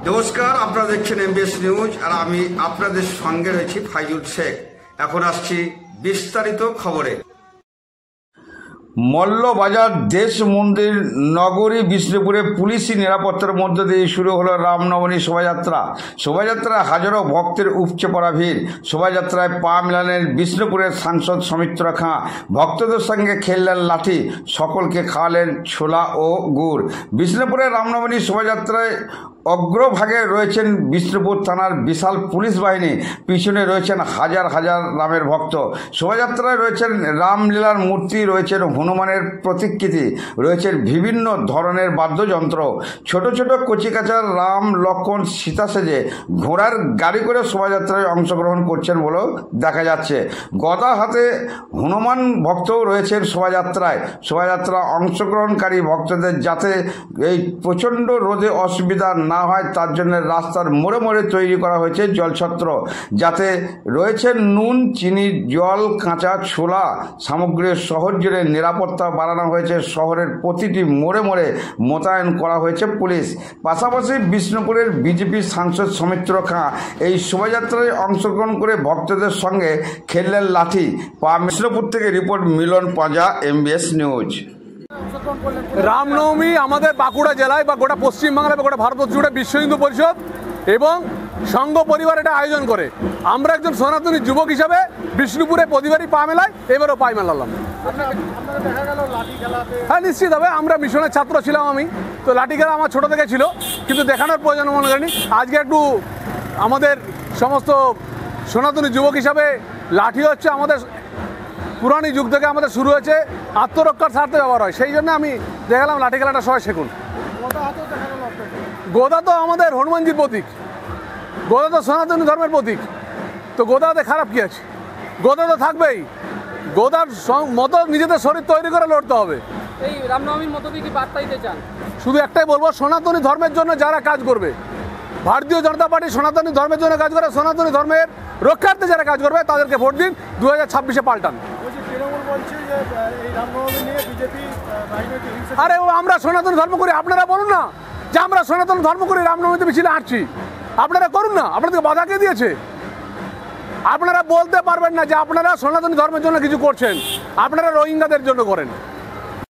নমস্কার, আপনারা দেখছেন এমবিএস নিউজ আর আমি আপনাদের সঙ্গে রয়েছি ফাইজুল শেখ। এখন আসছি বিস্তারিত খবরে। মল্লবাজার দেশ মন্দির নগরী বিষ্ণুপুরে পুলিশি নিরাপত্তার মধ্য দিয়ে শুরু হলো রামনবমী শোভাযাত্রা। শোভাযাত্রায় হাজারো ভক্তের উপচে পড়া ভিড়। শোভাযাত্রায় পা মেলালেন বিষ্ণুপুরের সাংসদ সৌমিত্র খাঁ। ভক্তদের সঙ্গে খেললেন লাঠি, সকলকে খাওয়ালেন ছোলা ও গুড়। বিষ্ণুপুরের রামনবমী শোভাযাত্রায় অগ্রভাগে রয়েছেন বিষ্ণুপুর থানার বিশাল পুলিশ বাহিনী, পিছনে রয়েছেন হাজার হাজার রামের ভক্ত। শোভাযাত্রায় রয়েছেন রামলীলার মূর্তি, রয়েছেন হনুমানের প্রতিকৃতি, রয়েছেন বিভিন্ন ধরনের বাদ্যযন্ত্র। ছোট ছোট কচিকাচার রাম লক্ষ্মণ সীতা সেজে ঘোড়ার গাড়ি করে শোভাযাত্রায় অংশগ্রহণ করছেন বলেও দেখা যাচ্ছে। গদা হাতে হনুমান ভক্তও রয়েছেন শোভাযাত্রায়। শোভাযাত্রা অংশগ্রহণকারী ভক্তদের যাতে এই প্রচণ্ড রোদে অসুবিধা না হয় তার জন্য রাস্তার মোড়ে মোড়ে তৈরি করা হয়েছে জলছত্র, যাতে রয়েছে নুন, চিনি, জল, কাঁচা ছোলা সামগ্রীর শহর জুড়ে নিরাপত্তা বাড়ানো হয়েছে। শহরের প্রতিটি মোড়ে মোড়ে মোতায়েন করা হয়েছে পুলিশ। পাশাপাশি বিষ্ণুপুরের বিজেপি সাংসদ সৌমিত্র খাঁ এই শোভাযাত্রায় অংশগ্রহণ করে ভক্তদের সঙ্গে খেললেন লাঠি। বিষ্ণুপুর থেকে রিপোর্ট মিলন পাঁজা, এমবিএস নিউজ। রামনবমী আমাদের বাঁকুড়া জেলায় বা গোটা পশ্চিমবাংলায় বা গোটা ভারতবর্ষ জুড়ে বিশ্ব হিন্দু পরিষদ এবং সংঘ পরিবার এটা আয়োজন করে। আমরা একজন সনাতনী যুবক হিসাবে বিষ্ণুপুরে প্রতিবারই পা মেলাই, এবারও পা মেলালাম। হ্যাঁ, নিশ্চিত হবে। আমরা মিশনের ছাত্র ছিলাম, আমি তো লাঠি খেলা আমার ছোটো থেকে ছিল, কিন্তু দেখানোর প্রয়োজন মনে করিনি। আজকে একটু আমাদের সমস্ত সনাতনী যুবক হিসাবে লাঠি হচ্ছে আমাদের পুরানি যুগ থেকে আমাদের শুরু হয়েছে, আত্মরক্ষার স্বার্থে ব্যবহার হয়। সেই জন্য আমি দেখালাম লাঠি খেলাটা সবাই শেখুন। গোদা তো আমাদের হনুমানজির প্রতীক, গোদা তো সনাতনী ধর্মের প্রতীক, তো গোদাতে খারাপ কি আছে? গোদা তো থাকবেই। গোদার মতো নিজেদের শরীর তৈরি করে লড়তে হবে। এই রামনবমীর মতো কি বার্তা দিতে চান? শুধু একটাই বলবো, সনাতনী ধর্মের জন্য যারা কাজ করবে, ভারতীয় জনতা পার্টি সনাতনী ধর্মের জন্য কাজ করে, সনাতনী ধর্মের রক্ষার্থে যারা কাজ করবে তাদেরকে ভোট দিন, 2026-এ পাল্টান। আরে আমরা সনাতন ধর্ম করি, আপনারা বলুন না যে আমরা সনাতন ধর্ম করি, রামনবমীতে মিছিলে হাঁটছি। আপনারা করুন না, আপনাদেরকে বাধা কে দিয়েছে? আপনারা বলতে পারবেন না যে আপনারা সনাতনী ধর্মের জন্য কিছু করছেন, আপনারা রোহিঙ্গাদের জন্য করেন।